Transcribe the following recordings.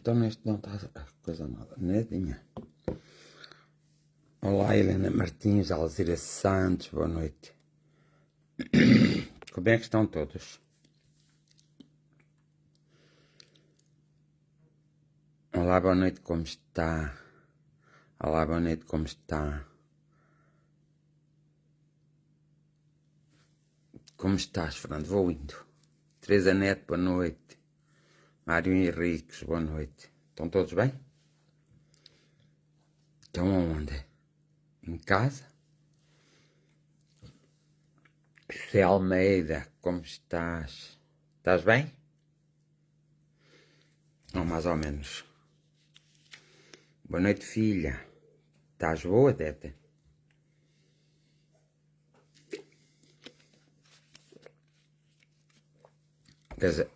Então neste não está a coisa nada, nadinha. Olá, Helena Martins, Alzira Santos, boa noite. Como é que estão todos? Olá, boa noite, como está? Olá, boa noite, como está? Como estás, Fernando? Vou indo. Teresa Neto, boa noite. Mário Henriques, boa noite. Estão todos bem? Estão onde? Em casa? José Almeida, como estás? Estás bem? Ou mais ou menos. Boa noite, filha. Estás boa, Teta?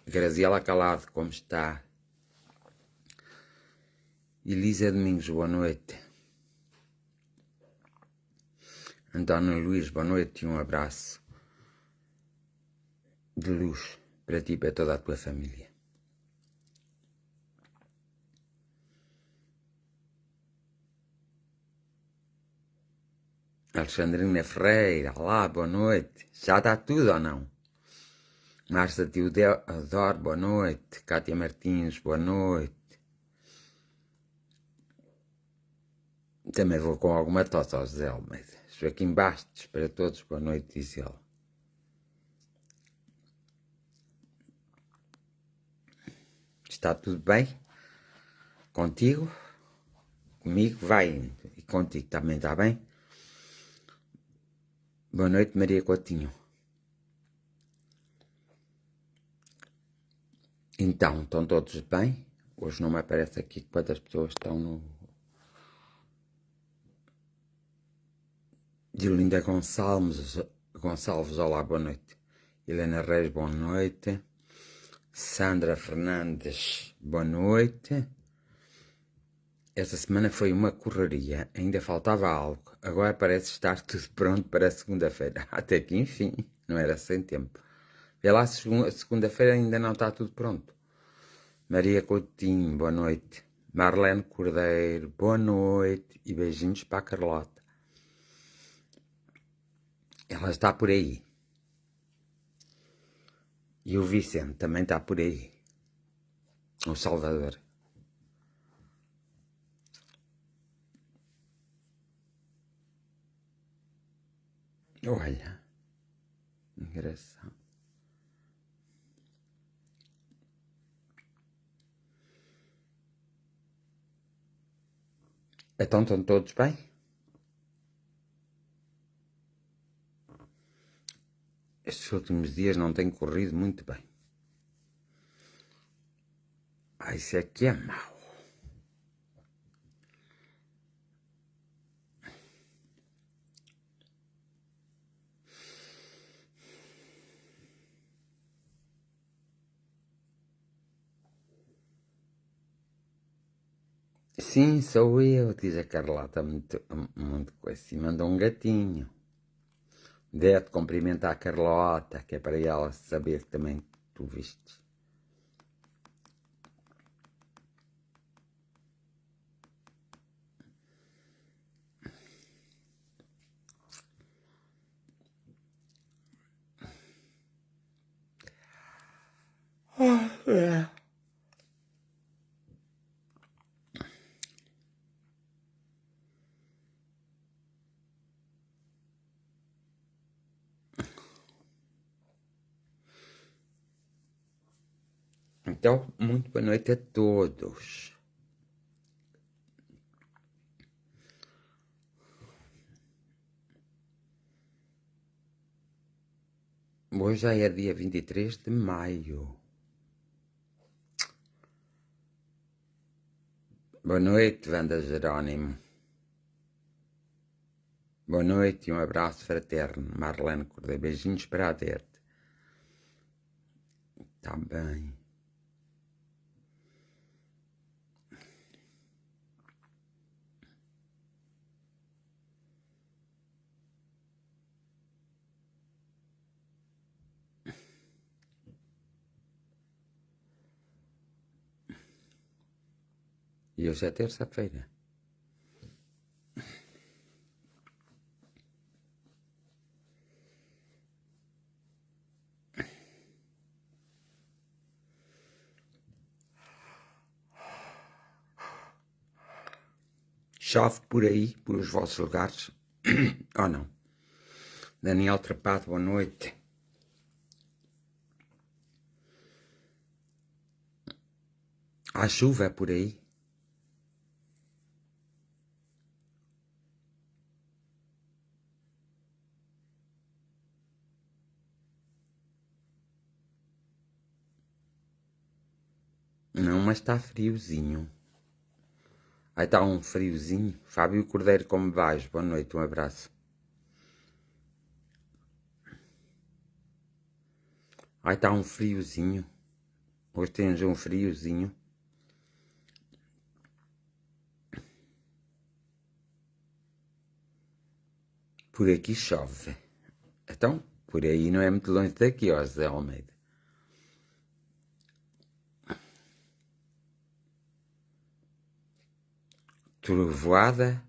Graziela Calado, como está? Elisa Domingos, boa noite. António Luís, boa noite e um abraço de luz para ti e para toda a tua família. Alexandrina Ferreira, olá, boa noite. Já está tudo ou não? Márcia Teodoro, boa noite. Cátia Martins, boa noite. Também vou com alguma tosse ao José Almeida. Joaquim Bastos, para todos, boa noite, diz ele. Está tudo bem? Contigo? Comigo vai indo. E contigo também está bem? Boa noite, Maria Coutinho. Então, estão todos bem? Hoje não me aparece aqui quantas pessoas estão no... Diolinda Gonçalves, olá, boa noite. Helena Reis, boa noite. Sandra Fernandes, boa noite. Esta semana foi uma correria, ainda faltava algo. Agora parece estar tudo pronto para segunda-feira. Até que enfim, não era sem tempo. Vê lá se segunda-feira ainda não está tudo pronto. Maria Coutinho, boa noite. Marlene Cordeiro, boa noite. E beijinhos para a Carlota. Ela está por aí. E o Vicente também está por aí. O Salvador. Olha. Engraçado. Então estão todos bem? Estes últimos dias não têm corrido muito bem. Isso aqui é mau. Sim, sou eu, diz a Carlota, muito coisa. E manda um gatinho. Deve cumprimentar a Carlota, que é para ela saber que também tu viste. É. Então, muito boa noite a todos. Hoje já é dia 23 de maio. Boa noite, Wanda Jerónimo. Boa noite e um abraço fraterno. Marlene Cordeiro, beijinhos para a Adete. Está bem. E hoje é terça-feira. Chove por aí, por os vossos lugares? Ou não? Daniel Trapado, boa noite. Há chuva por aí? Não, mas está friozinho. Aí está um friozinho. Fábio Cordeiro, como vais? Boa noite, um abraço. Aí está um friozinho. Hoje temos um friozinho. Por aqui chove. Então, por aí não é muito longe daqui, ó Zé Almeida. Trovoada,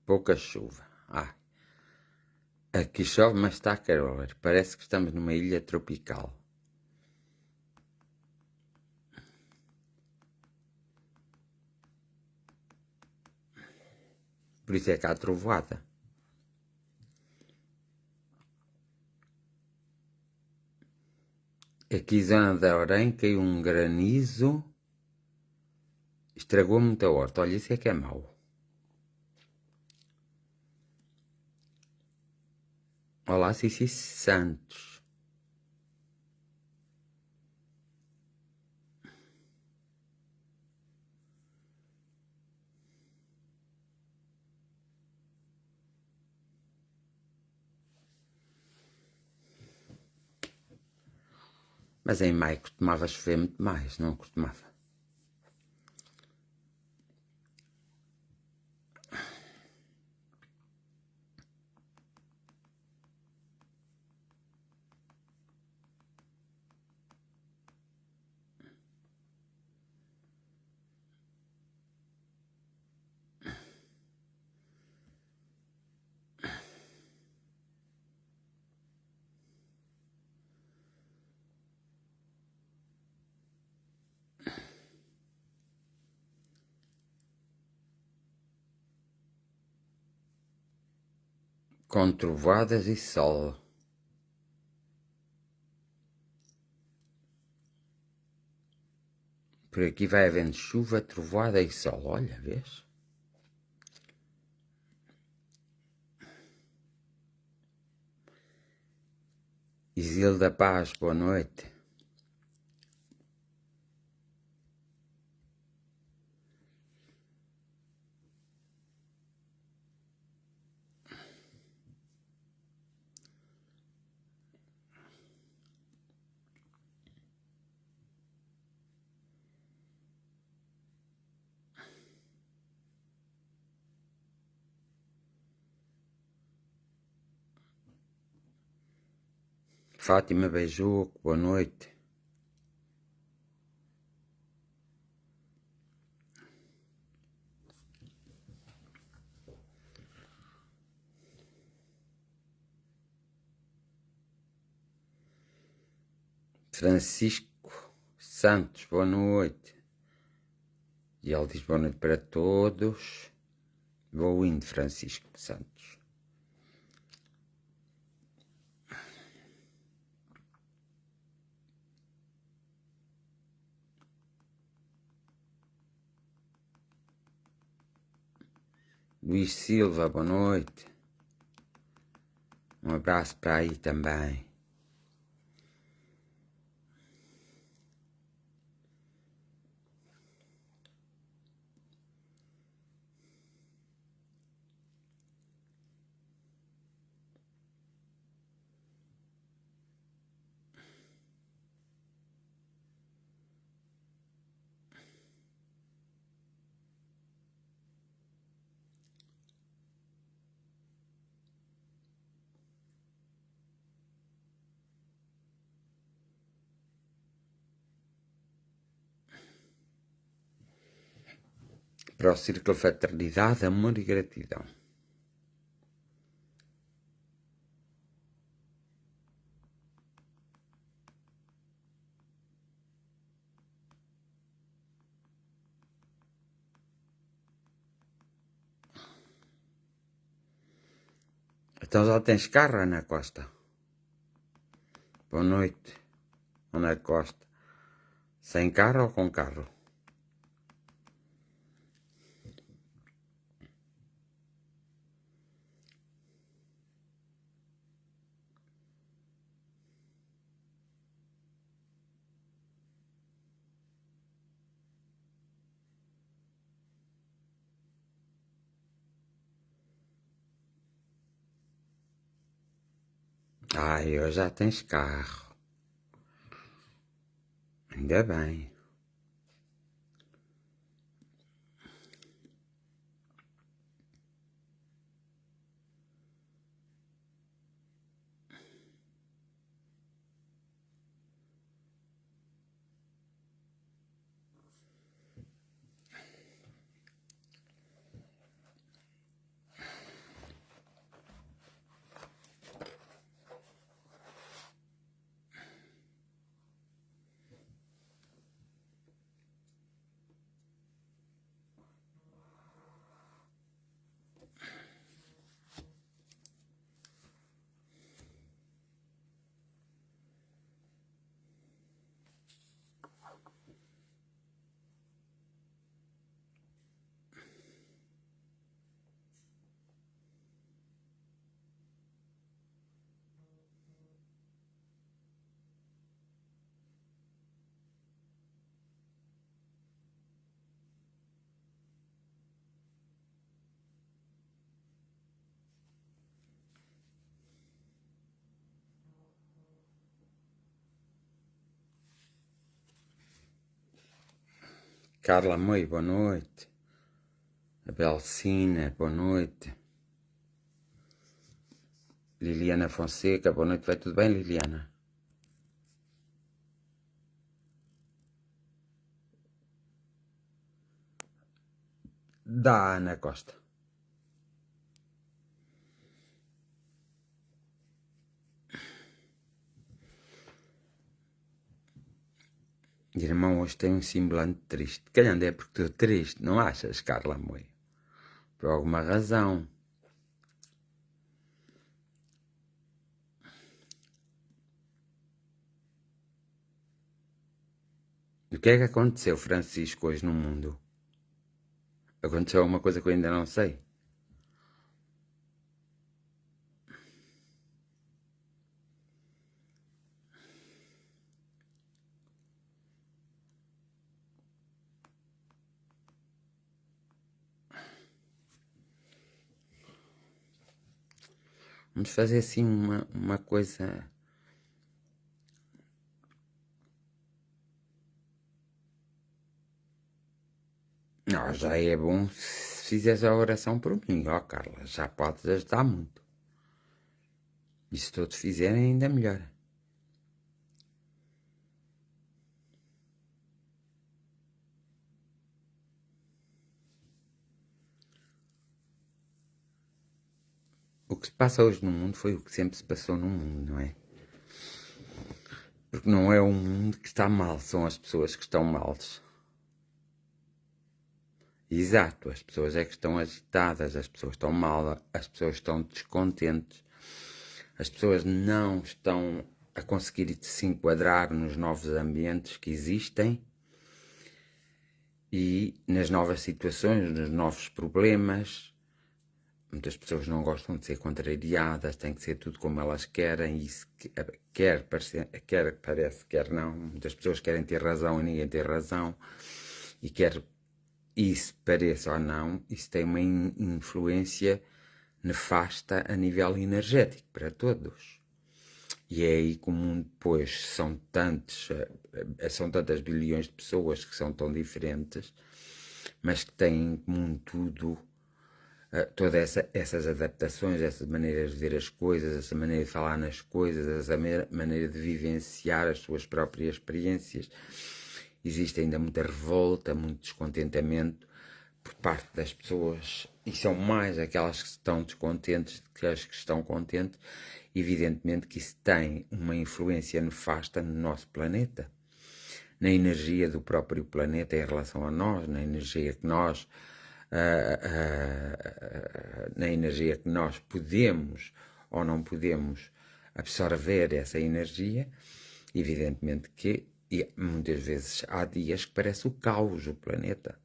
pouca chuva. Aqui chove, mas está calor. Parece que estamos numa ilha tropical. Por isso é que há trovoada. Aqui, zona da Orem, caiu um granizo. Estragou muita horta. Olha, isso é que é mau. Olá, Cici Santos. Mas em maio costumava chover muito mais, não costumava? Com trovoadas e sol. Por aqui vai havendo chuva, trovoada e sol. Olha, vês? Isilda Paz, boa noite. Fátima Beijuco, boa noite. Francisco Santos, boa noite. E ele diz boa noite para todos. Vou indo, Francisco Santos. Luís Silva, boa noite. Um abraço para aí também. para o círculo fraternidade, amor e gratidão. Então já tens carro, Ana Costa? Boa noite, Ana Costa. Sem carro ou com carro? Eu já tens carro. Ainda bem. Carla Moi, boa noite. Abelcina, boa noite. Liliana Fonseca, boa noite. Vai tudo bem, Liliana? Dá, Ana Costa. Irmão, hoje tem um semblante triste. Calhar é porque estou triste, não achas, Carla Moi? Por alguma razão. O que é que aconteceu, Francisco, hoje no mundo? Aconteceu alguma coisa que eu ainda não sei? Vamos fazer assim uma coisa. Não, já é bom se fizeres a oração por mim, ó Carla. Já podes ajudar muito. E se todos fizerem, ainda melhor. O que se passa hoje no mundo foi o que sempre se passou no mundo, não é? Porque não é o mundo que está mal, são as pessoas que estão males. Exato, as pessoas é que estão agitadas, as pessoas estão mal, as pessoas estão descontentes, as pessoas não estão a conseguir se enquadrar nos novos ambientes que existem e nas novas situações, nos novos problemas. Muitas pessoas não gostam de ser contrariadas, tem que ser tudo como elas querem, e isso quer parece, quer não. Muitas pessoas querem ter razão e ninguém tem razão, e quer isso pareça ou não, isso tem uma influência nefasta a nível energético para todos. E é aí que o mundo, depois, são tantas bilhões de pessoas que são tão diferentes, mas que têm em comum tudo, todas essas adaptações, essas maneiras de ver as coisas, essa maneira de falar nas coisas, essa maneira de vivenciar as suas próprias experiências. Existe ainda muita revolta, muito descontentamento, por parte das pessoas, e são mais aquelas que estão descontentes do que as que estão contentes, evidentemente que isso tem uma influência nefasta no nosso planeta, na energia do próprio planeta em relação a nós, na energia que nós podemos ou não podemos absorver essa energia. Evidentemente que muitas vezes há dias que parece o caos o planeta,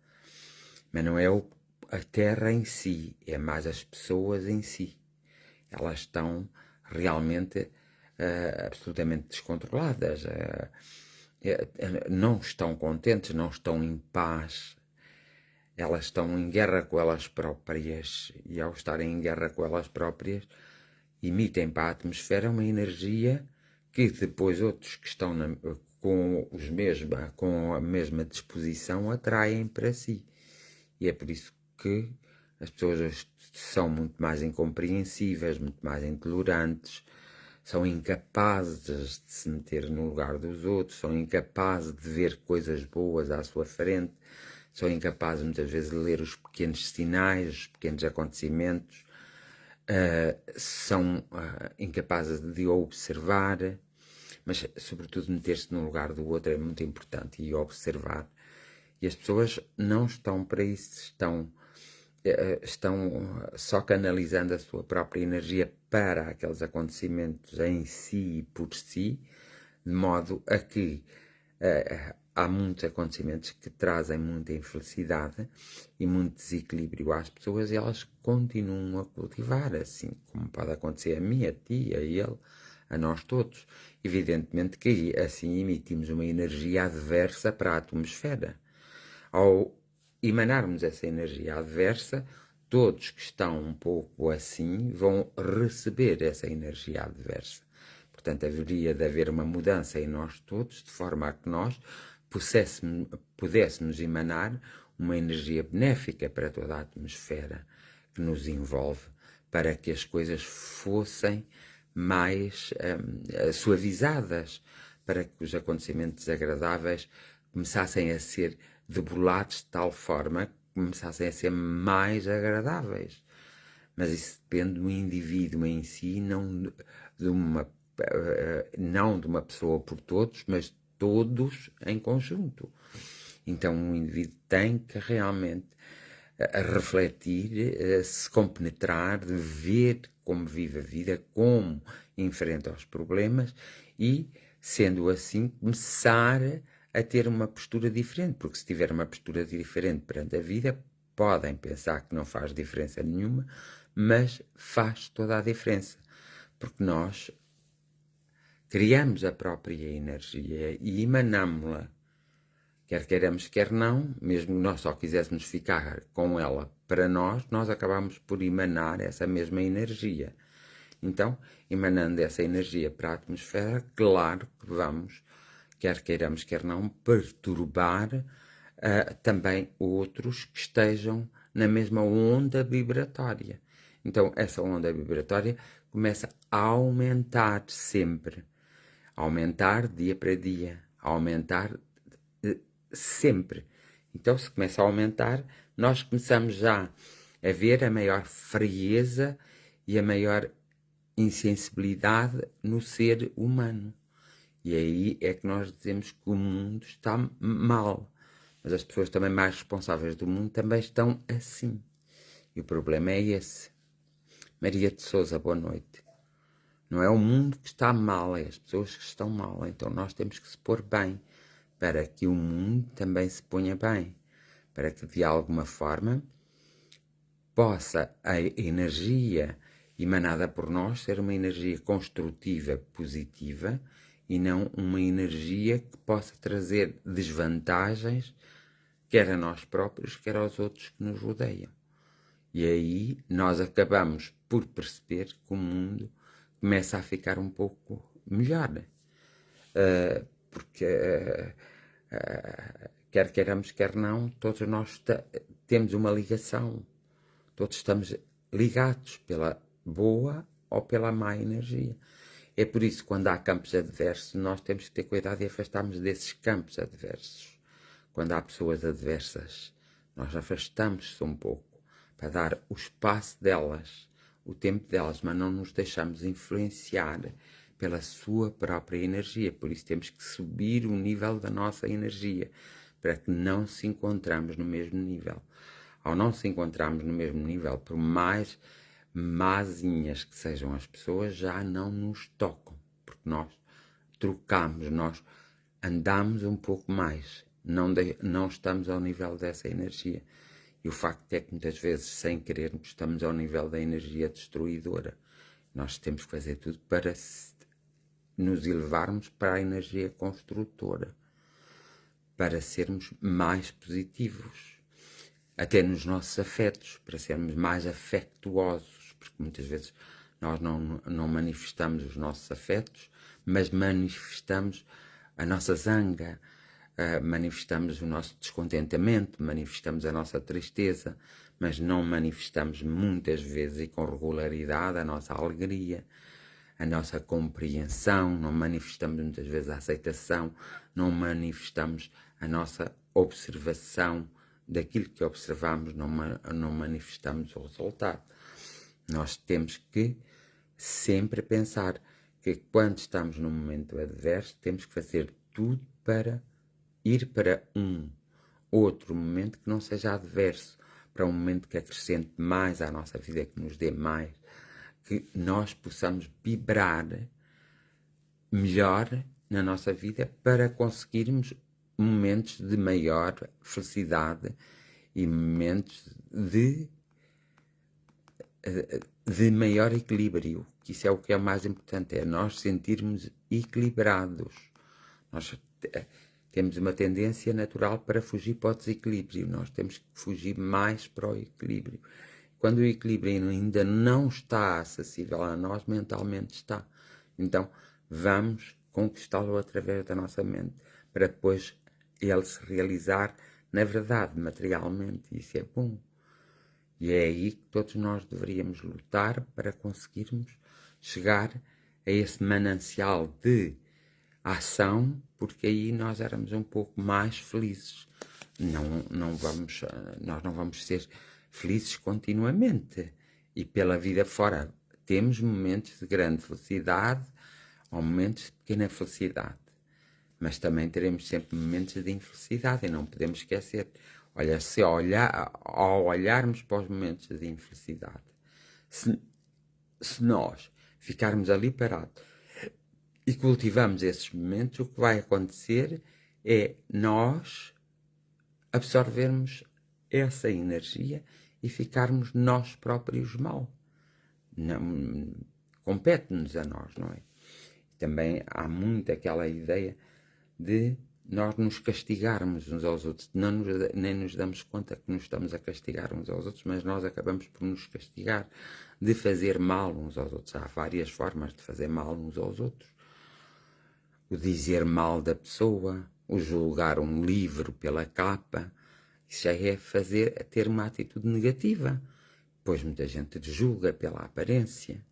mas não é a Terra em si, é mais as pessoas em si. Elas estão realmente absolutamente descontroladas, não estão contentes, não estão em paz. Elas estão em guerra com elas próprias, e ao estarem em guerra com elas próprias, emitem para a atmosfera uma energia que depois outros que estão com a mesma disposição atraem para si. E é por isso que as pessoas hoje são muito mais incompreensíveis, muito mais intolerantes, são incapazes de se meter no lugar dos outros, são incapazes de ver coisas boas à sua frente, são incapazes muitas vezes de ler os pequenos sinais, os pequenos acontecimentos, são incapazes de observar, mas sobretudo meter-se no lugar do outro é muito importante, e observar. E as pessoas não estão para isso, estão só canalizando a sua própria energia para aqueles acontecimentos em si e por si, de modo a que há muitos acontecimentos que trazem muita infelicidade e muito desequilíbrio às pessoas, e elas continuam a cultivar, assim como pode acontecer a mim, a ti, a ele, a nós todos. Evidentemente que assim emitimos uma energia adversa para a atmosfera. Ao emanarmos essa energia adversa, todos que estão um pouco assim vão receber essa energia adversa. Portanto, haveria de haver uma mudança em nós todos, de forma a que nós pudéssemos emanar uma energia benéfica para toda a atmosfera que nos envolve, para que as coisas fossem mais suavizadas, para que os acontecimentos desagradáveis começassem a ser debolados de tal forma que começassem a ser mais agradáveis. Mas isso depende do indivíduo em si, não de uma pessoa por todos, mas todos em conjunto. Então o indivíduo tem que realmente refletir, se compenetrar, ver como vive a vida, como enfrenta os problemas e, sendo assim, começar a ter uma postura diferente, porque se tiver uma postura diferente perante a vida, podem pensar que não faz diferença nenhuma, mas faz toda a diferença, porque nós criamos a própria energia e emanamos-la, quer queiramos, quer não, mesmo que nós só quiséssemos ficar com ela para nós acabamos por emanar essa mesma energia. Então, emanando essa energia para a atmosfera, claro que vamos, quer queiramos, quer não, perturbar também outros que estejam na mesma onda vibratória. Então, essa onda vibratória começa a aumentar sempre, a aumentar dia para dia, a aumentar sempre. Então, se começa a aumentar, nós começamos já a ver a maior frieza e a maior insensibilidade no ser humano. E aí é que nós dizemos que o mundo está mal. Mas as pessoas também mais responsáveis do mundo também estão assim. E o problema é esse. Maria de Sousa, boa noite. Não é o mundo que está mal, é as pessoas que estão mal. Então nós temos que se pôr bem, para que o mundo também se ponha bem. Para que de alguma forma possa a energia emanada por nós ser uma energia construtiva, positiva, e não uma energia que possa trazer desvantagens, quer a nós próprios, quer aos outros que nos rodeiam. E aí nós acabamos por perceber que o mundo começa a ficar um pouco melhor. Porque, quer queiramos, quer não, todos nós temos uma ligação. Todos estamos ligados pela boa ou pela má energia. É por isso que quando há campos adversos, nós temos que ter cuidado e afastarmos desses campos adversos. Quando há pessoas adversas Nós afastamos-se um pouco para dar o espaço delas, o tempo delas, mas não nos deixamos influenciar pela sua própria energia. Por isso temos que subir o nível da nossa energia, para que não se encontramos no mesmo nível. Ao não se encontrarmos no mesmo nível, por mais mazinhas que sejam as pessoas, já não nos tocam, porque nós trocamos, nós andamos um pouco mais, não estamos ao nível dessa energia. E o facto é que muitas vezes, sem querermos, estamos ao nível da energia destruidora. Nós temos que fazer tudo para nos elevarmos para a energia construtora, para sermos mais positivos, até nos nossos afetos, para sermos mais afetuosos, porque muitas vezes nós não manifestamos os nossos afetos, mas manifestamos a nossa zanga, manifestamos o nosso descontentamento, manifestamos a nossa tristeza, mas não manifestamos muitas vezes e com regularidade a nossa alegria, a nossa compreensão, não manifestamos muitas vezes a aceitação, não manifestamos a nossa observação daquilo que observamos, não manifestamos o resultado. Nós temos que sempre pensar que quando estamos num momento adverso, temos que fazer tudo para ir para um outro momento que não seja adverso, para um momento que acrescente mais à nossa vida, que nos dê mais, que nós possamos vibrar melhor na nossa vida para conseguirmos momentos de maior felicidade e momentos de maior equilíbrio, que isso é o que é mais importante, é nós sentirmos equilibrados. Nós temos uma tendência natural para fugir para o desequilíbrio, nós temos que fugir mais para o equilíbrio. Quando o equilíbrio ainda não está acessível a nós, mentalmente está. Então, vamos conquistá-lo através da nossa mente, para depois ele se realizar na verdade, materialmente. Isso é bom. E é aí que todos nós deveríamos lutar para conseguirmos chegar a esse manancial de ação, porque aí nós éramos um pouco mais felizes. Nós não vamos ser felizes continuamente. E pela vida fora temos momentos de grande felicidade ou momentos de pequena felicidade. Mas também teremos sempre momentos de infelicidade e não podemos esquecer. Olha, ao olharmos para os momentos de infelicidade, se nós ficarmos ali parados e cultivamos esses momentos, o que vai acontecer é nós absorvermos essa energia e ficarmos nós próprios mal. Compete-nos a nós, não é? Também há muito aquela ideia de nós nos castigarmos uns aos outros. Nem nos damos conta que nos estamos a castigar uns aos outros, mas nós acabamos por nos castigar, de fazer mal uns aos outros. Há várias formas de fazer mal uns aos outros. O dizer mal da pessoa, o julgar um livro pela capa, isso já é ter uma atitude negativa, pois muita gente julga pela aparência,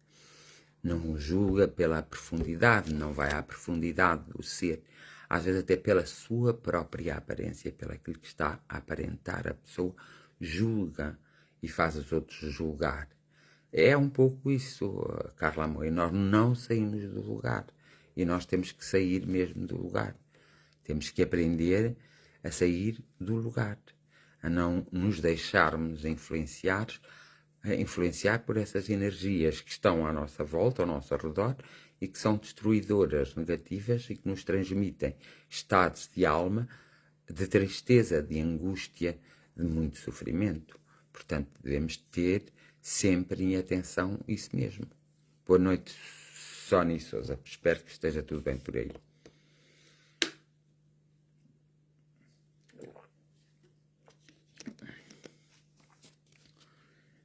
não julga pela profundidade, não vai à profundidade do ser, às vezes até pela sua própria aparência, pelo aquilo que está a aparentar. A pessoa julga e faz os outros julgar. É um pouco isso, Carla Moura. Nós não saímos do lugar e nós temos que sair mesmo do lugar. Temos que aprender a sair do lugar, a não nos deixarmos influenciar por essas energias que estão à nossa volta, ao nosso redor, e que são destruidoras, negativas, e que nos transmitem estados de alma, de tristeza, de angústia, de muito sofrimento. Portanto, devemos ter sempre em atenção isso mesmo. Boa noite, Sónia Sousa. Espero que esteja tudo bem por aí.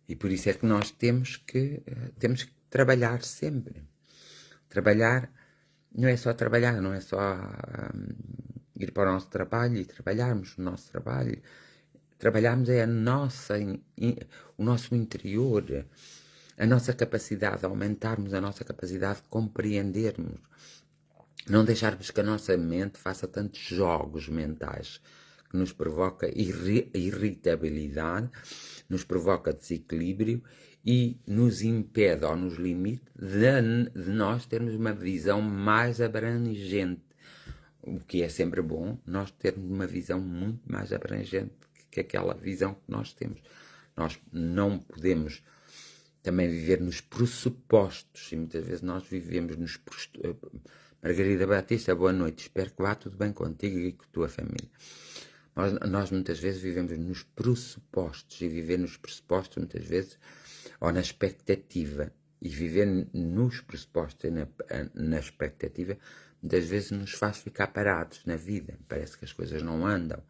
E por isso é que nós temos que trabalhar sempre. Trabalhar não é só trabalhar, não é só ir para o nosso trabalho e trabalharmos no nosso trabalho. Trabalharmos é o nosso interior, a nossa capacidade, aumentarmos a nossa capacidade de compreendermos. Não deixarmos que a nossa mente faça tantos jogos mentais que nos provoca irritabilidade, nos provoca desequilíbrio e nos impede ou nos limita de nós termos uma visão mais abrangente. O que é sempre bom, nós termos uma visão muito mais abrangente que aquela visão que nós temos. Nós não podemos também viver nos pressupostos, e muitas vezes nós vivemos nos pressupostos. Margarida Batista, boa noite, espero que vá tudo bem contigo e com a tua família. Nós muitas vezes vivemos nos pressupostos, e viver nos pressupostos muitas vezes, ou na expectativa, e viver nos pressupostos e na expectativa, muitas vezes nos faz ficar parados na vida. Parece que as coisas não andam.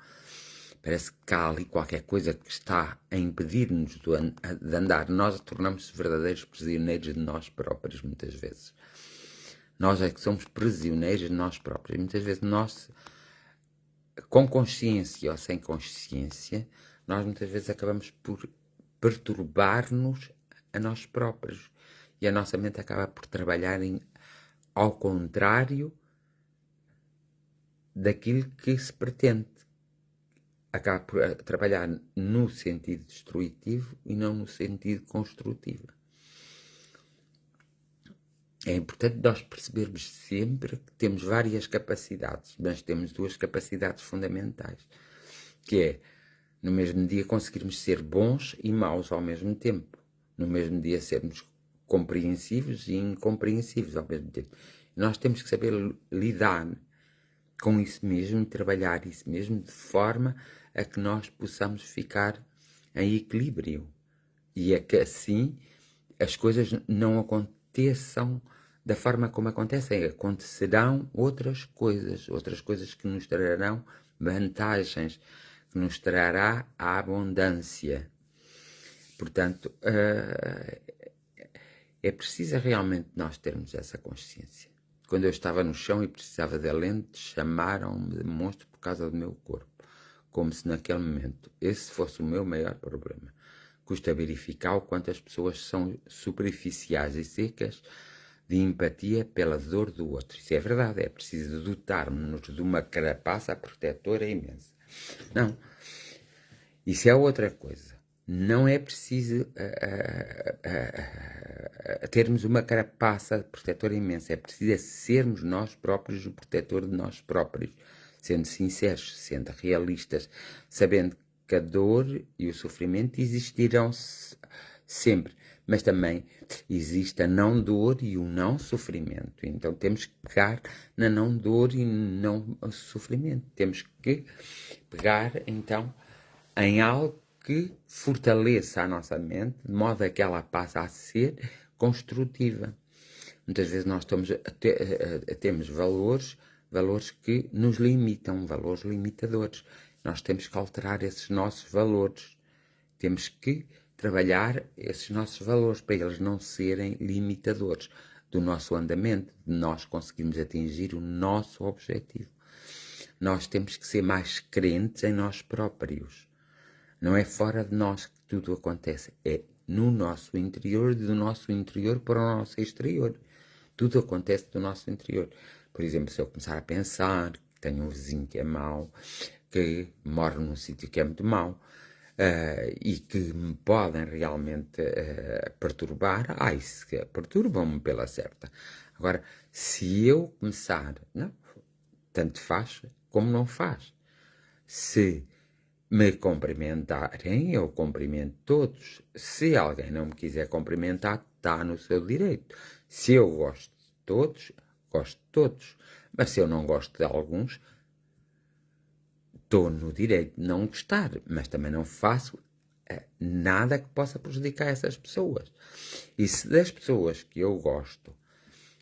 Parece que há ali qualquer coisa que está a impedir-nos de andar. Nós tornamos-nos verdadeiros prisioneiros de nós próprios, muitas vezes. Nós é que somos prisioneiros de nós próprios. Muitas vezes nós, com consciência ou sem consciência, nós muitas vezes acabamos por perturbar-nos a nós próprios. E a nossa mente acaba por trabalhar ao contrário daquilo que se pretende. Acaba por trabalhar no sentido destrutivo e não no sentido construtivo. É importante nós percebermos sempre que temos várias capacidades, mas temos duas capacidades fundamentais, que é, no mesmo dia, conseguirmos ser bons e maus ao mesmo tempo. No mesmo dia, sermos compreensivos e incompreensivos ao mesmo tempo. E nós temos que saber lidar com isso mesmo e trabalhar isso mesmo de forma a que nós possamos ficar em equilíbrio e a que assim as coisas não aconteçam da forma como acontecem. Acontecerão outras coisas que nos trarão vantagens, que nos trará a abundância. Portanto, é preciso realmente nós termos essa consciência. Quando eu estava no chão e precisava de alento, chamaram-me de monstro por causa do meu corpo, como se naquele momento esse fosse o meu maior problema. Custa verificar o quanto as pessoas são superficiais e secas de empatia pela dor do outro. Isso é verdade, é preciso dotarmos-nos de uma carapaça protetora imensa. Não, isso é outra coisa. Não é preciso termos uma carapaça protetora imensa. É preciso sermos nós próprios o protetor de nós próprios. Sendo sinceros, sendo realistas, sabendo que a dor e o sofrimento existirão sempre. Mas também existe a não dor e o não sofrimento. Então temos que pegar na não dor e não sofrimento. Temos que pegar, então, em algo que fortaleça a nossa mente, de modo a que ela passe a ser construtiva. Muitas vezes nós temos valores que nos limitam, valores limitadores. Nós temos que alterar esses nossos valores. Temos que trabalhar esses nossos valores para eles não serem limitadores do nosso andamento, de nós conseguirmos atingir o nosso objetivo. Nós temos que ser mais crentes em nós próprios. Não é fora de nós que tudo acontece, é no nosso interior, do nosso interior para o nosso exterior. Tudo acontece do nosso interior. Por exemplo, se eu começar a pensar que tenho um vizinho que é mau, que mora num sítio que é muito mau, e que me podem realmente perturbar, isso perturbam-me pela certa. Agora, se eu começar, não, tanto faz como não faz. Se me cumprimentarem, eu cumprimento todos. Se alguém não me quiser cumprimentar, está no seu direito. Se eu gosto de todos, gosto de todos. Mas se eu não gosto de alguns, estou no direito de não gostar. Mas também não faço nada que possa prejudicar essas pessoas. E se das pessoas que eu gosto,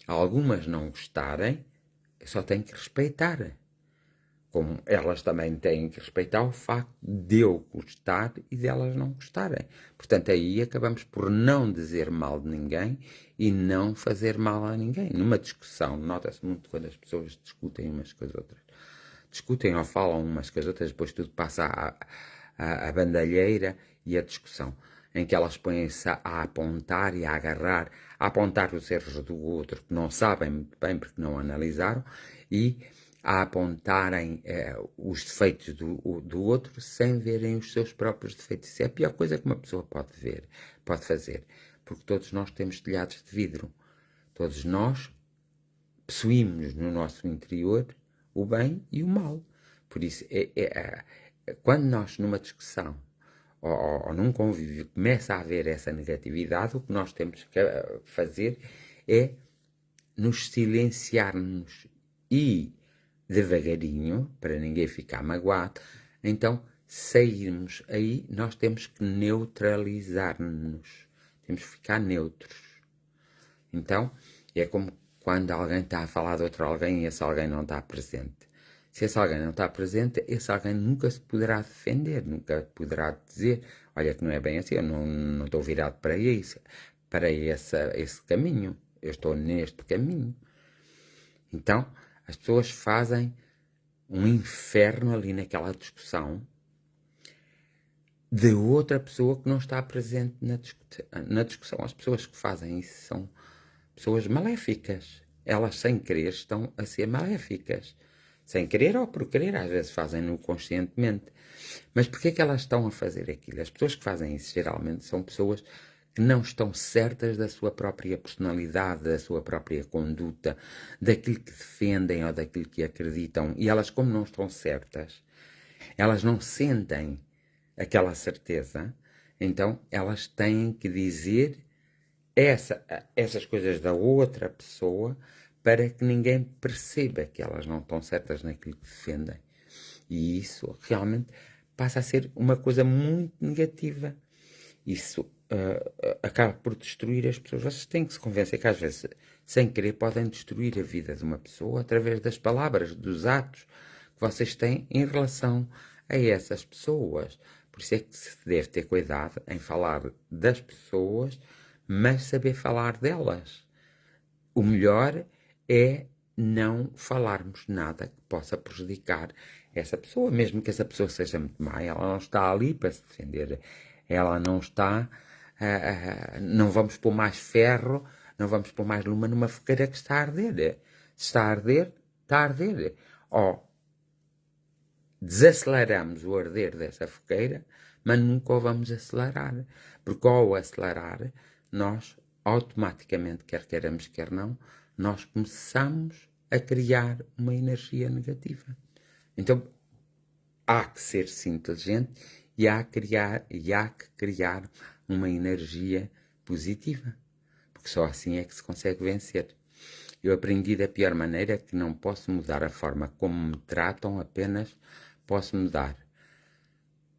algumas não gostarem, eu só tenho que respeitar. Como elas também têm que respeitar o facto de eu gostar e de elas não gostarem. Portanto, aí acabamos por não dizer mal de ninguém e não fazer mal a ninguém. Numa discussão, nota-se muito quando as pessoas discutem umas com as outras. Discutem ou falam umas com as outras, depois tudo passa à bandalheira e à discussão, em que elas põem-se a apontar e a agarrar, a apontar os erros do outro, que não sabem muito bem porque não analisaram, e a apontarem os defeitos do outro sem verem os seus próprios defeitos. Isso é a pior coisa que uma pessoa pode fazer, porque todos nós temos telhados de vidro. Todos nós possuímos no nosso interior o bem e o mal. Por isso, quando nós numa discussão ou num convívio começa a haver essa negatividade, o que nós temos que fazer é nos silenciarmos e devagarinho, para ninguém ficar magoado, então sairmos aí, nós temos que neutralizar-nos, temos que ficar neutros. Então, é como quando alguém está a falar de outro alguém e esse alguém não está presente. Se esse alguém não está presente, esse alguém nunca se poderá defender, nunca poderá dizer, olha que não é bem assim, eu não estou virado para isso, para esse caminho, eu estou neste caminho. Então, as pessoas fazem um inferno ali naquela discussão de outra pessoa que não está presente na discussão. As pessoas que fazem isso são pessoas maléficas. Elas, sem querer, estão a ser maléficas. Sem querer ou por querer, às vezes fazem-no conscientemente. Mas porquê que elas estão a fazer aquilo? As pessoas que fazem isso, geralmente, são pessoas que não estão certas da sua própria personalidade, da sua própria conduta, daquilo que defendem ou daquilo que acreditam. E elas, como não estão certas, elas não sentem aquela certeza, então elas têm que dizer essas coisas da outra pessoa para que ninguém perceba que elas não estão certas naquilo que defendem. E isso realmente passa a ser uma coisa muito negativa. Isso acaba por destruir as pessoas. Vocês têm que se convencer que às vezes, sem querer, podem destruir a vida de uma pessoa através das palavras, dos atos que vocês têm em relação a essas pessoas. Por isso é que se deve ter cuidado em falar das pessoas, mas saber falar delas. O melhor é não falarmos nada que possa prejudicar essa pessoa, mesmo que essa pessoa seja muito má. Ela não está ali para se defender. Ela não está... não vamos pôr mais ferro, não vamos pôr mais luma numa fogueira que está a arder. Se está a arder, está a arder. Ou desaceleramos o arder dessa fogueira, mas nunca o vamos acelerar. Porque ao acelerar, nós automaticamente, quer queiramos, quer não, nós começamos a criar uma energia negativa. Então, há que ser-se inteligente e há que criar uma energia positiva. Porque só assim é que se consegue vencer. Eu aprendi da pior maneira que não posso mudar a forma como me tratam, apenas posso mudar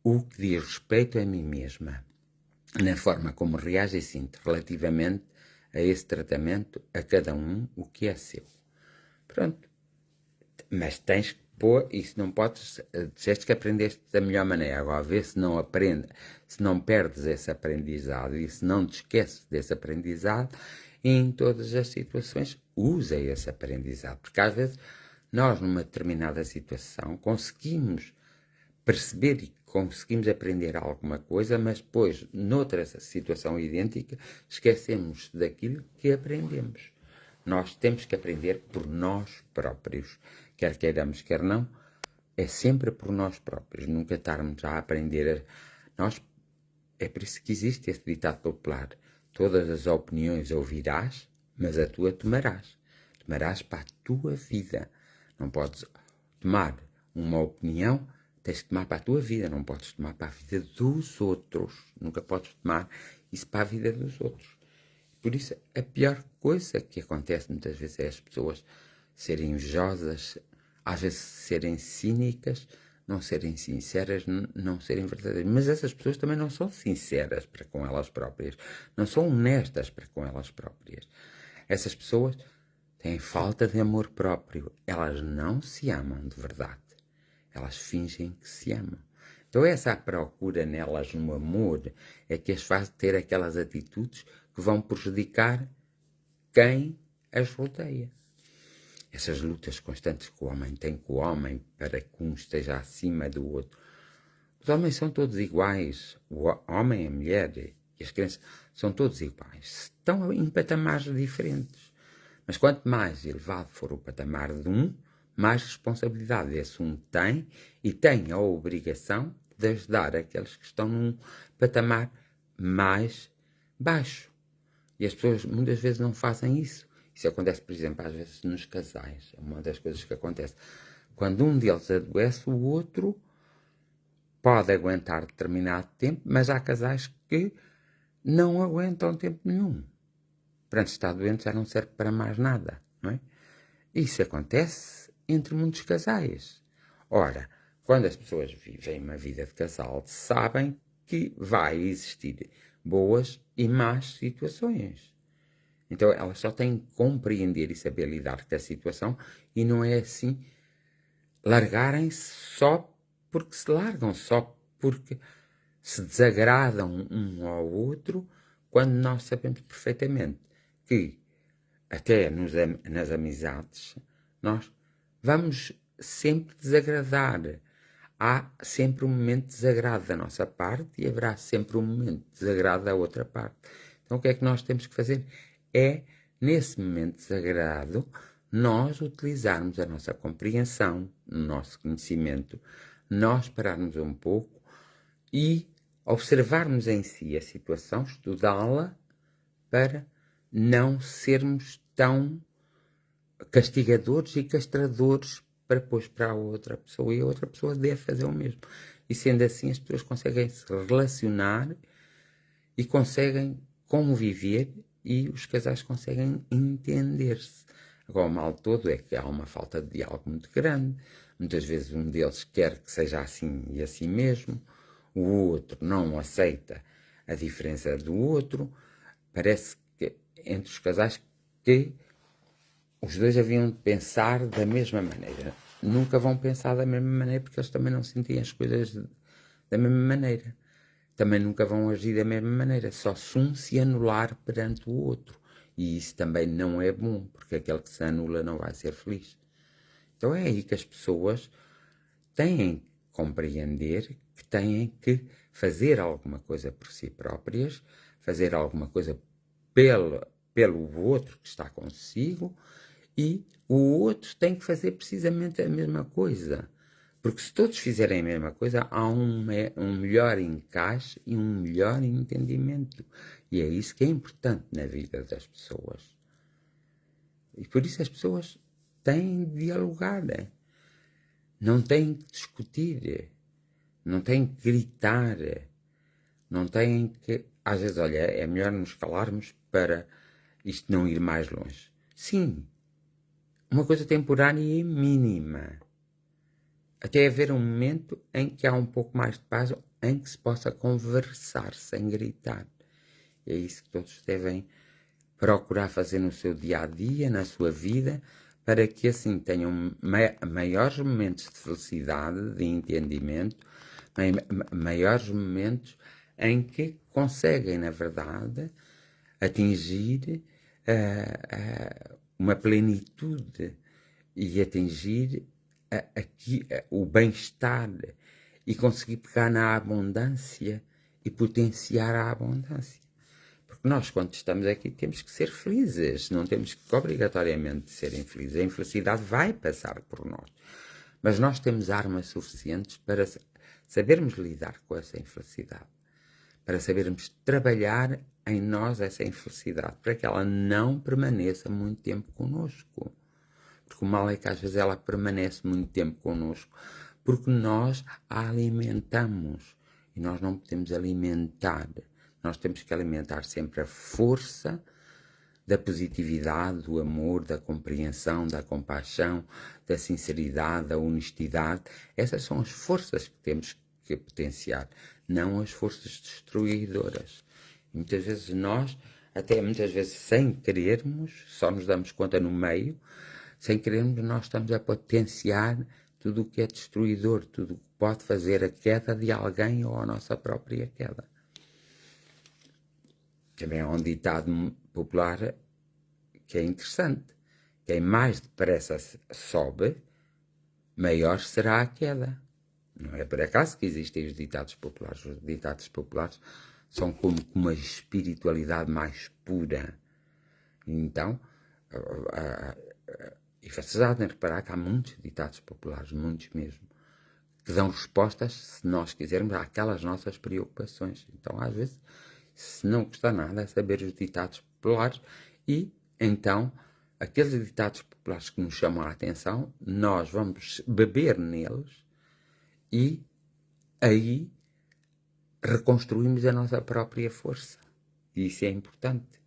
o que diz respeito a mim mesma, na forma como reage e sinto relativamente a esse tratamento, a cada um, o que é seu. Pronto. Mas tens que pôr, isso não podes, disseste que aprendeste da melhor maneira, agora vê se não aprende, se não perdes esse aprendizado e se não te esqueces desse aprendizado, em todas as situações usa esse aprendizado, porque às vezes nós numa determinada situação conseguimos perceber e conseguimos aprender alguma coisa, mas depois, noutra situação idêntica, esquecemos daquilo que aprendemos. Nós temos que aprender por nós próprios. Quer queiramos, quer não, é sempre por nós próprios. Nunca estarmos a aprender. É por isso que existe esse ditado popular. Todas as opiniões ouvirás, mas a tua tomarás. Tomarás para a tua vida. Não podes tomar uma opinião, tens que tomar para a tua vida, não podes tomar para a vida dos outros. Nunca podes tomar isso para a vida dos outros. Por isso, a pior coisa que acontece muitas vezes é as pessoas serem invejosas, às vezes serem cínicas, não serem sinceras, não serem verdadeiras. Mas essas pessoas também não são sinceras para com elas próprias, não são honestas para com elas próprias. Essas pessoas têm falta de amor próprio, elas não se amam de verdade. Elas fingem que se amam. Então essa procura nelas no amor é que as faz ter aquelas atitudes que vão prejudicar quem as rodeia. Essas lutas constantes que o homem tem com o homem para que um esteja acima do outro. Os homens são todos iguais. O homem, a mulher e as crianças são todos iguais. Estão em patamares diferentes. Mas quanto mais elevado for o patamar de um, mais responsabilidade esse um tem e tem a obrigação de ajudar aqueles que estão num patamar mais baixo. E as pessoas muitas vezes não fazem isso. Isso acontece, por exemplo, às vezes nos casais. É uma das coisas que acontece. Quando um deles adoece, o outro pode aguentar determinado tempo, mas há casais que não aguentam tempo nenhum. Portanto, estar doente já não serve para mais nada, não é? Isso acontece entre muitos casais. Ora, quando as pessoas vivem uma vida de casal, sabem que vai existir boas e más situações. Então, elas só têm que compreender e saber lidar com a situação e não é assim largarem-se só porque se largam, só porque se desagradam um ao outro, quando nós sabemos perfeitamente que até nas amizades nós vamos sempre desagradar. Há sempre um momento de desagrado da nossa parte e haverá sempre um momento de desagrado da outra parte. Então o que é que nós temos que fazer? É, nesse momento de desagrado, nós utilizarmos a nossa compreensão, o nosso conhecimento, nós pararmos um pouco e observarmos em si a situação, estudá-la, para não sermos tão castigadores e castradores para depois para a outra pessoa, e a outra pessoa deve fazer o mesmo. E sendo assim, as pessoas conseguem se relacionar e conseguem conviver e os casais conseguem entender-se. Agora, o mal todo é que há uma falta de diálogo muito grande. Muitas vezes um deles quer que seja assim e assim mesmo, o outro não aceita a diferença do outro. Parece que entre os casais que os dois haviam de pensar da mesma maneira. Nunca vão pensar da mesma maneira porque eles também não sentem as coisas da mesma maneira. Também nunca vão agir da mesma maneira. Só se um se anular perante o outro. E isso também não é bom, porque aquele que se anula não vai ser feliz. Então é aí que as pessoas têm que compreender que têm que fazer alguma coisa por si próprias, fazer alguma coisa pelo outro que está consigo, e o outro tem que fazer precisamente a mesma coisa. Porque se todos fizerem a mesma coisa, há um melhor encaixe e um melhor entendimento. E é isso que é importante na vida das pessoas. E por isso as pessoas têm de dialogar, né? Não têm que discutir, não têm que gritar, não têm que... Às vezes, olha, é melhor nos calarmos para isto não ir mais longe. Sim, uma coisa temporária e mínima. Até haver um momento em que há um pouco mais de paz, em que se possa conversar sem gritar. É isso que todos devem procurar fazer no seu dia-a-dia, na sua vida, para que assim tenham maiores momentos de felicidade, de entendimento, maiores momentos em que conseguem, na verdade, atingir uma plenitude e atingir o bem-estar e conseguir pegar na abundância e potenciar a abundância. Porque nós, quando estamos aqui, temos que ser felizes, não temos que obrigatoriamente ser infelizes. A infelicidade vai passar por nós. Mas nós temos armas suficientes para sabermos lidar com essa infelicidade, para sabermos trabalhar em nós essa infelicidade, para que ela não permaneça muito tempo connosco. Porque o mal é que às vezes ela permanece muito tempo connosco, porque nós a alimentamos. E nós não podemos alimentar. Nós temos que alimentar sempre a força da positividade, do amor, da compreensão, da compaixão, da sinceridade, da honestidade. Essas são as forças que temos que potenciar, não as forças destruidoras. E muitas vezes nós, até muitas vezes sem querermos, só nos damos conta no meio, sem querermos nós estamos a potenciar tudo o que é destruidor, tudo o que pode fazer a queda de alguém ou a nossa própria queda. Também há um ditado popular que é interessante. Quem mais depressa sobe, maior será a queda. Não é por acaso que existem os ditados populares. Os ditados populares são como uma espiritualidade mais pura. Então, E vocês já devem reparar que há muitos ditados populares, muitos mesmo, que dão respostas, se nós quisermos, àquelas nossas preocupações. Então, às vezes, se não custa nada é saber os ditados populares e, então, aqueles ditados populares que nos chamam a atenção, nós vamos beber neles e aí reconstruímos a nossa própria força. E isso é importante.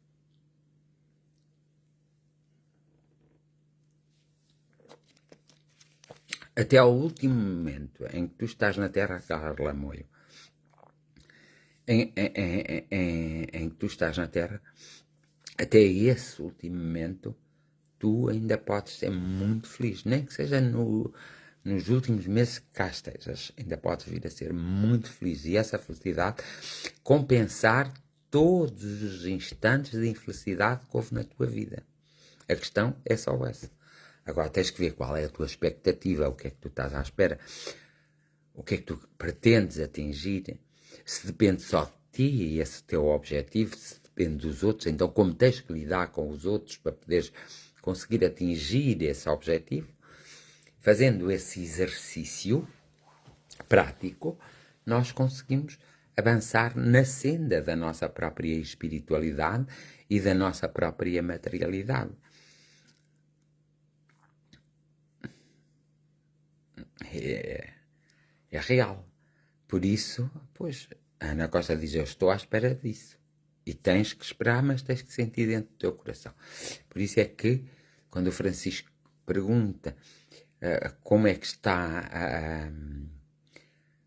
Até ao último momento em que tu estás na Terra, Carla Moio, em que tu estás na Terra, até esse último momento, tu ainda podes ser muito feliz. Nem que seja nos últimos meses que cá estejas, ainda podes vir a ser muito feliz. E essa felicidade compensar todos os instantes de infelicidade que houve na tua vida. A questão é só essa. Agora tens que ver qual é a tua expectativa, o que é que tu estás à espera, o que é que tu pretendes atingir, se depende só de ti e esse teu objetivo, se depende dos outros, então como tens que lidar com os outros para poderes conseguir atingir esse objetivo, fazendo esse exercício prático, nós conseguimos avançar na senda da nossa própria espiritualidade e da nossa própria materialidade. É real. Por isso, pois, a Ana Costa diz, eu estou à espera disso. E tens que esperar, mas tens que sentir dentro do teu coração. Por isso é que, quando o Francisco pergunta como é que está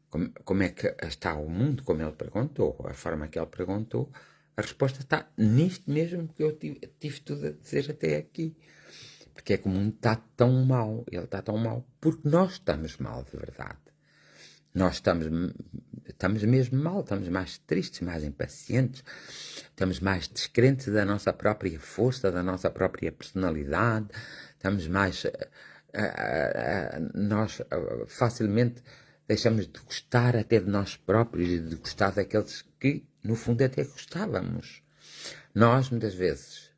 como é que está o mundo, como ele perguntou, a forma que ele perguntou, a resposta está nisto mesmo que eu tive tudo a dizer até aqui. Porque é que o mundo está tão mal. Ele está tão mal porque nós estamos mal, de verdade. Nós estamos mesmo mal, estamos mais tristes, mais impacientes, estamos mais descrentes da nossa própria força, da nossa própria personalidade, estamos mais... nós facilmente deixamos de gostar até de nós próprios e de gostar daqueles que, no fundo, até gostávamos. Nós, muitas vezes,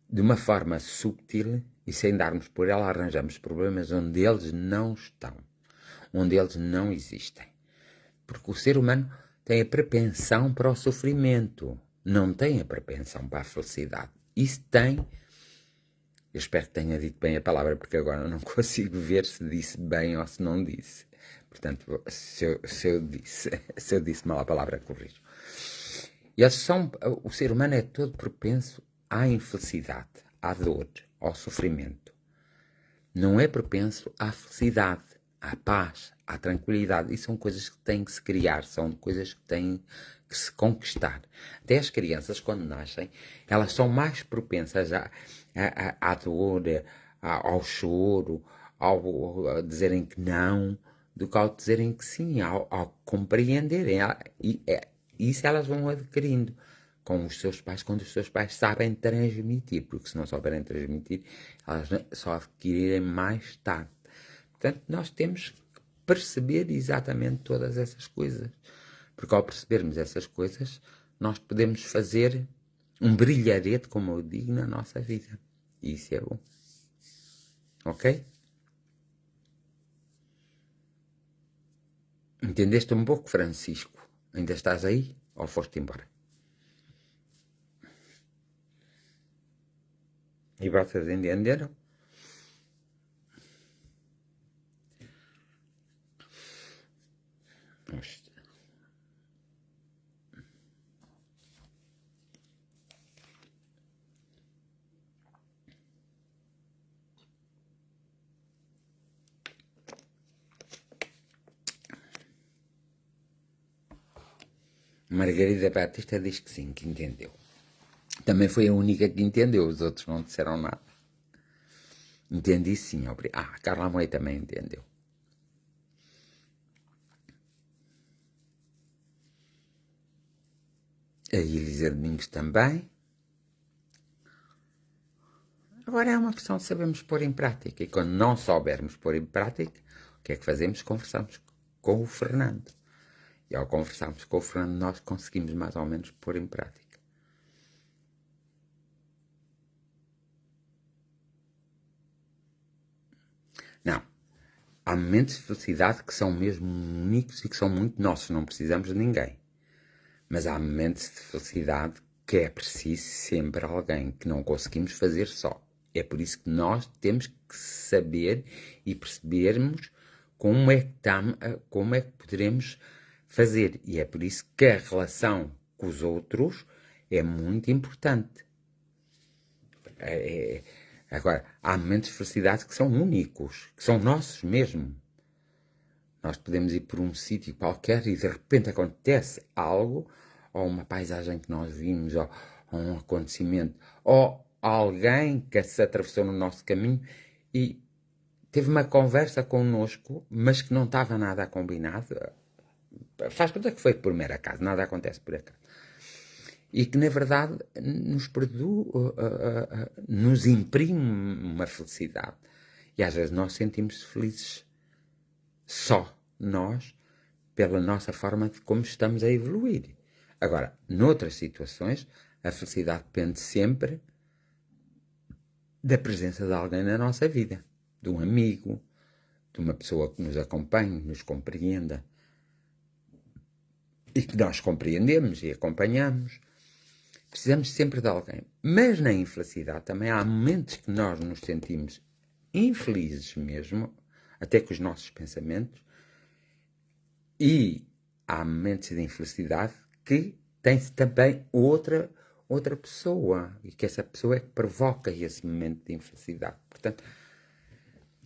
de uma forma subtil e sem darmos por ela, arranjamos problemas onde eles não estão, onde eles não existem. Porque o ser humano tem a propensão para o sofrimento, não tem a propensão para a felicidade. Isso tem, eu espero que tenha dito bem a palavra, porque agora não consigo ver se disse bem ou se não disse. Portanto, se eu disse mal a palavra, corrijo. O ser humano é todo propenso à infelicidade, à dor, ao sofrimento. Não é propenso à felicidade, à paz, à tranquilidade. E são coisas que têm que se criar, são coisas que têm que se conquistar. Até as crianças, quando nascem, elas são mais propensas à dor, ao choro, ao dizerem que não, do que ao dizerem que sim, ao compreenderem. Isso elas vão adquirindo com os seus pais, quando os seus pais sabem transmitir, porque se não souberem transmitir, elas só adquirirem mais tarde. Portanto, nós temos que perceber exatamente todas essas coisas, porque ao percebermos essas coisas, nós podemos fazer um brilharete, como eu digo, na nossa vida. E isso é bom. Ok? Entendeste um pouco, Francisco? Ainda estás aí? Ou foste embora? E vocês entenderam? Margarida Batista diz que sim, que entendeu. Também foi a única que entendeu, os outros não disseram nada. Entendi sim, obrigado. Ah, a Carla Moita também entendeu. A Elisa Domingos também. Agora é uma questão de sabermos pôr em prática. E quando não soubermos pôr em prática, o que é que fazemos? Conversamos com o Fernando. E ao conversarmos com o Fernando, nós conseguimos mais ou menos pôr em prática. Não. Há momentos de felicidade que são mesmo únicos e que são muito nossos, não precisamos de ninguém. Mas há momentos de felicidade que é preciso sempre alguém, que não conseguimos fazer só. É por isso que nós temos que saber e percebermos como é que poderemos fazer. E é por isso que a relação com os outros é muito importante. Agora, há momentos de felicidade que são únicos, que são nossos mesmo. Nós podemos ir por um sítio qualquer e de repente acontece algo, ou uma paisagem que nós vimos, ou um acontecimento, ou alguém que se atravessou no nosso caminho e teve uma conversa connosco, mas que não estava nada combinado. Faz conta que foi por mero acaso, nada acontece por acaso. E que, na verdade, nos imprime uma felicidade. E às vezes nós sentimos felizes só nós, pela nossa forma de como estamos a evoluir. Agora, noutras situações, a felicidade depende sempre da presença de alguém na nossa vida. De um amigo, de uma pessoa que nos acompanhe, nos compreenda. E que nós compreendemos e acompanhamos. Precisamos sempre de alguém. Mas na infelicidade também há momentos que nós nos sentimos infelizes mesmo, até com os nossos pensamentos, e há momentos de infelicidade que tem-se também outra pessoa, e que essa pessoa é que provoca esse momento de infelicidade. Portanto,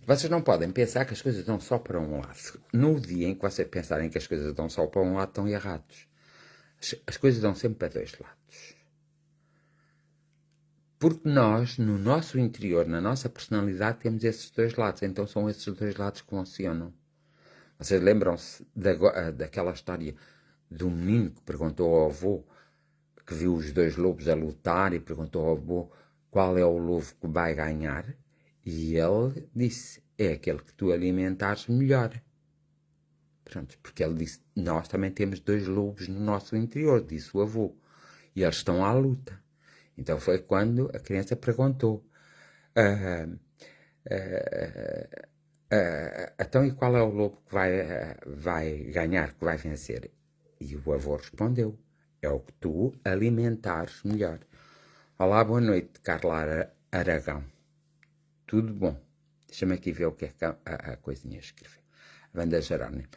vocês não podem pensar que as coisas dão só para um lado. No dia em que vocês pensarem que as coisas dão só para um lado, estão errados. As coisas dão sempre para dois lados. Porque nós, no nosso interior, na nossa personalidade, temos esses dois lados. Então são esses dois lados que funcionam. Vocês lembram-se daquela história do menino que perguntou ao avô, que viu os dois lobos a lutar, e perguntou ao avô qual é o lobo que vai ganhar? E ele disse, é aquele que tu alimentares melhor. Pronto, porque ele disse, nós também temos dois lobos no nosso interior, disse o avô. E eles estão à luta. Então foi quando a criança perguntou, então e qual é o lobo que vai ganhar, que vai vencer? E o avô respondeu, é o que tu alimentares melhor. Olá, boa noite, Carla Aragão. Tudo bom? Deixa-me aqui ver o que é que a coisinha escreveu. Wanda Jerónimo.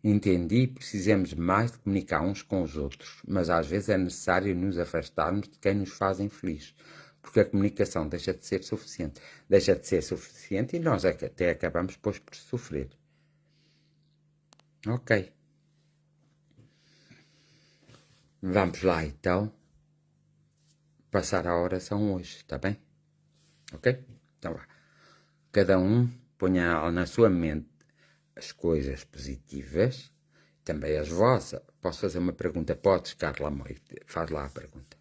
Entendi, precisamos mais de comunicar uns com os outros, mas às vezes é necessário nos afastarmos de quem nos fazem feliz, porque a comunicação deixa de ser suficiente. Deixa de ser suficiente e nós até acabamos depois por sofrer. Ok. Vamos lá então passar a oração hoje, está bem? Ok? Então vá. Cada um ponha na sua mente as coisas positivas, também as vossas. Posso fazer uma pergunta? Podes, Carla Moite? Faz lá a pergunta.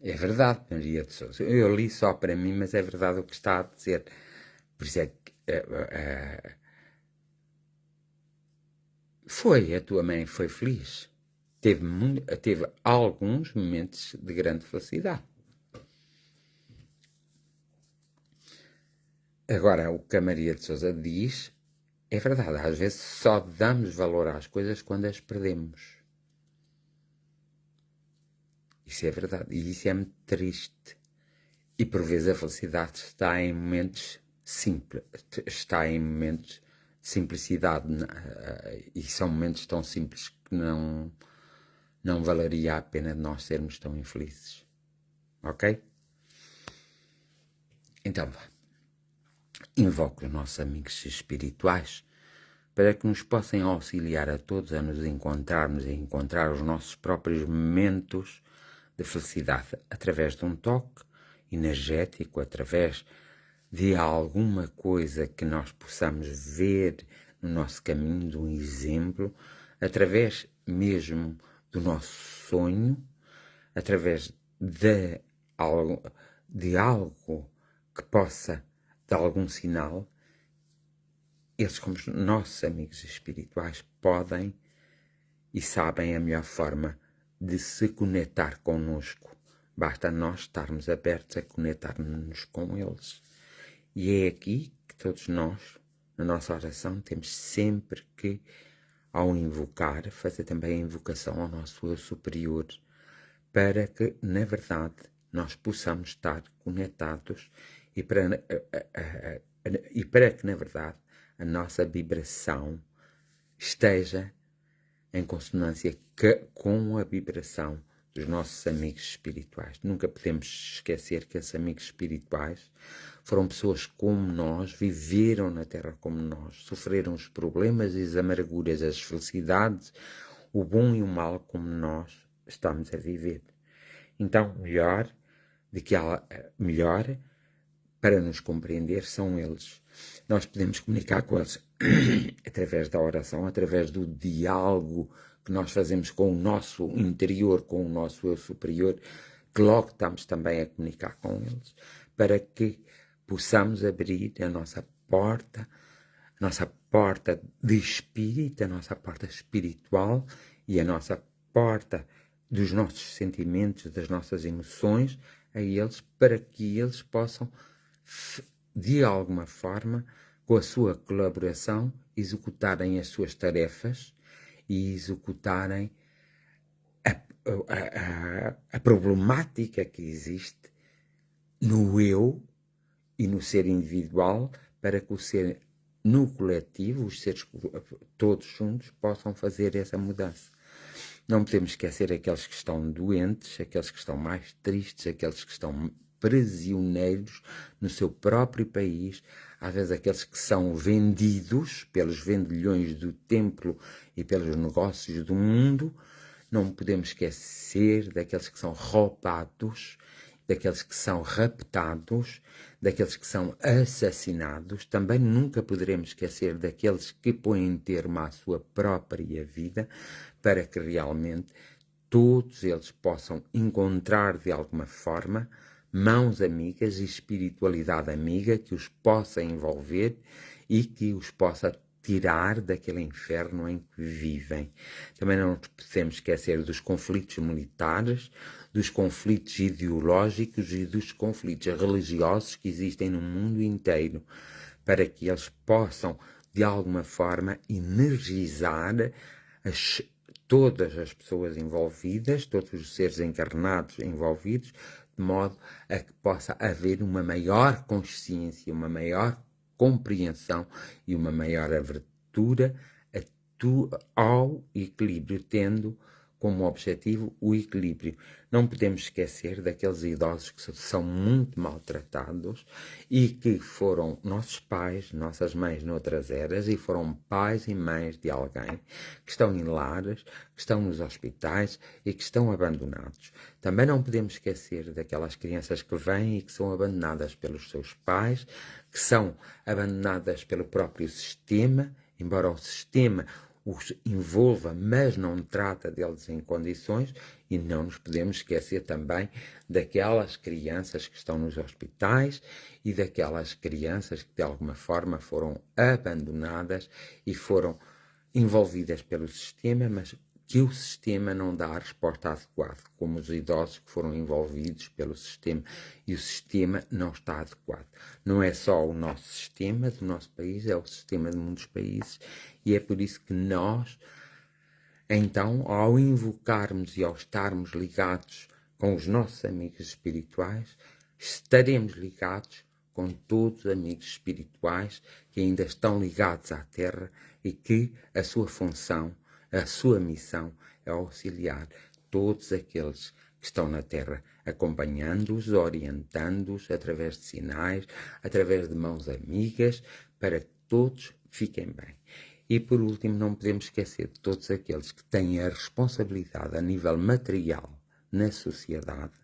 É verdade, Maria de Sousa. Eu li só para mim, mas é verdade o que está a dizer. Por isso é que a tua mãe foi feliz. Teve alguns momentos de grande felicidade. Agora, o que a Maria de Sousa diz é verdade. Às vezes só damos valor às coisas quando as perdemos. Isso é verdade. E isso é muito triste. E por vezes a felicidade está em momentos simples. Está em momentos de simplicidade. E são momentos tão simples que não valeria a pena nós sermos tão infelizes. Ok? Então vá. Invoco os nossos amigos espirituais para que nos possam auxiliar a todos a nos encontrarmos e encontrar os nossos próprios momentos de felicidade através de um toque energético, através de alguma coisa que nós possamos ver no nosso caminho, de um exemplo, através mesmo do nosso sonho, através de algo que possa dar algum sinal, eles, como nossos amigos espirituais, podem e sabem a melhor forma de se conectar connosco. Basta nós estarmos abertos a conectar-nos com eles. E é aqui que todos nós, na nossa oração, temos sempre que, ao invocar, fazer também a invocação ao nosso eu superior, para que, na verdade, nós possamos estar conectados e para que, na verdade, a nossa vibração esteja em consonância com a vibração dos nossos amigos espirituais. Nunca podemos esquecer que esses amigos espirituais foram pessoas como nós, viveram na Terra como nós, sofreram os problemas e as amarguras, as felicidades, o bom e o mal como nós estamos a viver. Então, melhor para nos compreender são eles. Nós podemos comunicar com eles através da oração, através do diálogo que nós fazemos com o nosso interior, com o nosso eu superior, que logo estamos também a comunicar com eles, para que possamos abrir a nossa porta de espírito, a nossa porta espiritual e a nossa porta dos nossos sentimentos, das nossas emoções a eles, para que eles possam, de alguma forma, com a sua colaboração, executarem as suas tarefas e executarem a problemática que existe no eu e no ser individual, para que o ser no coletivo, os seres todos juntos, possam fazer essa mudança. Não podemos esquecer aqueles que estão doentes, aqueles que estão mais tristes, aqueles que estão prisioneiros no seu próprio país, às vezes aqueles que são vendidos pelos vendilhões do templo e pelos negócios do mundo. Não podemos esquecer daqueles que são roubados, daqueles que são raptados, daqueles que são assassinados. Também nunca poderemos esquecer daqueles que põem termo à sua própria vida, para que realmente todos eles possam encontrar de alguma forma mãos amigas e espiritualidade amiga que os possa envolver e que os possa tirar daquele inferno em que vivem. Também não nos podemos esquecer dos conflitos militares, dos conflitos ideológicos e dos conflitos religiosos que existem no mundo inteiro, para que eles possam, de alguma forma, energizar todas as pessoas envolvidas, todos os seres encarnados envolvidos, de modo a que possa haver uma maior consciência, uma maior compreensão e uma maior abertura ao equilíbrio, tendo como objetivo o equilíbrio. Não podemos esquecer daqueles idosos que são muito maltratados e que foram nossos pais, nossas mães noutras eras, e foram pais e mães de alguém, que estão em lares, que estão nos hospitais e que estão abandonados. Também não podemos esquecer daquelas crianças que vêm e que são abandonadas pelos seus pais, que são abandonadas pelo próprio sistema, embora o sistema os envolva, mas não trata deles em condições. E não nos podemos esquecer também daquelas crianças que estão nos hospitais e daquelas crianças que de alguma forma foram abandonadas e foram envolvidas pelo sistema, mas que o sistema não dá a resposta adequada, como os idosos que foram envolvidos pelo sistema, e o sistema não está adequado. Não é só o nosso sistema do nosso país, é o sistema de muitos países, e é por isso que nós, então, ao invocarmos e ao estarmos ligados com os nossos amigos espirituais, estaremos ligados com todos os amigos espirituais que ainda estão ligados à Terra e que a sua função, a sua missão é auxiliar todos aqueles que estão na Terra, acompanhando-os, orientando-os através de sinais, através de mãos amigas, para que todos fiquem bem. E por último, não podemos esquecer de todos aqueles que têm a responsabilidade a nível material na sociedade,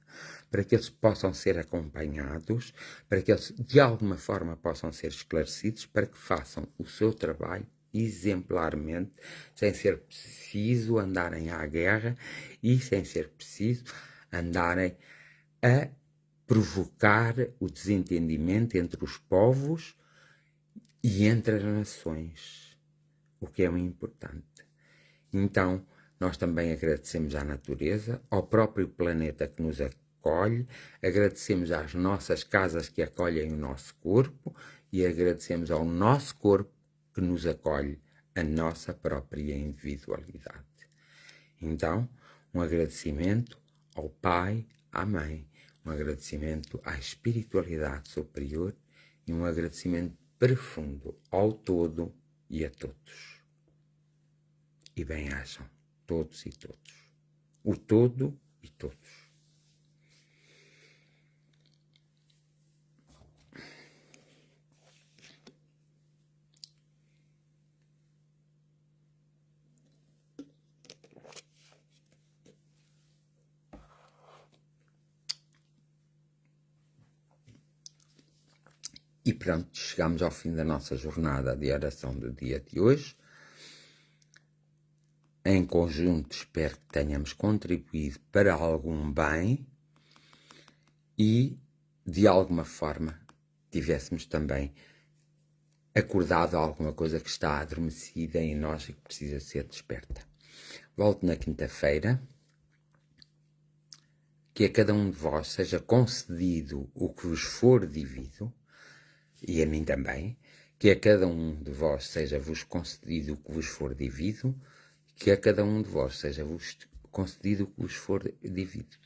para que eles possam ser acompanhados, para que eles de alguma forma possam ser esclarecidos, para que façam o seu trabalho exemplarmente, sem ser preciso andarem à guerra e sem ser preciso andarem a provocar o desentendimento entre os povos e entre as nações, o que é muito importante. Então, nós também agradecemos à natureza, ao próprio planeta que nos acolhe, agradecemos às nossas casas que acolhem o nosso corpo e agradecemos ao nosso corpo que nos acolhe a nossa própria individualidade. Então, um agradecimento ao Pai, à Mãe, um agradecimento à espiritualidade superior e um agradecimento profundo ao todo e a todos. E bem-ajam todos e todos. O todo e todos. E pronto, chegamos ao fim da nossa jornada de oração do dia de hoje. Em conjunto, espero que tenhamos contribuído para algum bem e, de alguma forma, tivéssemos também acordado alguma coisa que está adormecida em nós e que precisa ser desperta. Volto na quinta-feira. Que a cada um de vós seja concedido o que vos for devido, e a mim também, que a cada um de vós seja-vos concedido o que vos for devido, que a cada um de vós seja-vos concedido o que vos for devido.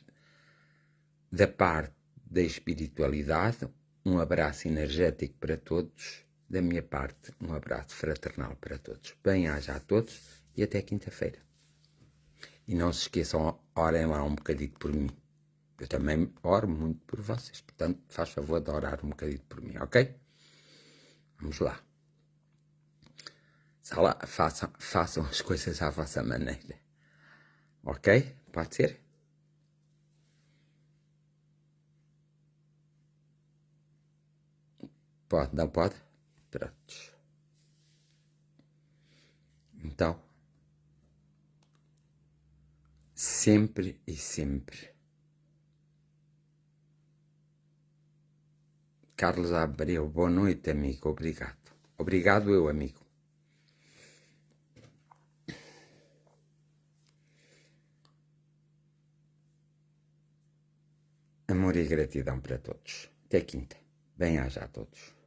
Da parte da espiritualidade, um abraço energético para todos, da minha parte, um abraço fraternal para todos. Bem-aja a todos e até quinta-feira. E não se esqueçam, orem lá um bocadinho por mim. Eu também oro muito por vocês, portanto, faz favor de orar um bocadinho por mim, ok? Vamos lá. Façam as coisas à vossa maneira. Ok? Pode ser? Pode, não pode? Pronto. Então, sempre e sempre. Carlos Abreu, boa noite, amigo. Obrigado. Obrigado, eu, amigo. Amor e gratidão para todos. Até quinta. Bem-aja a todos.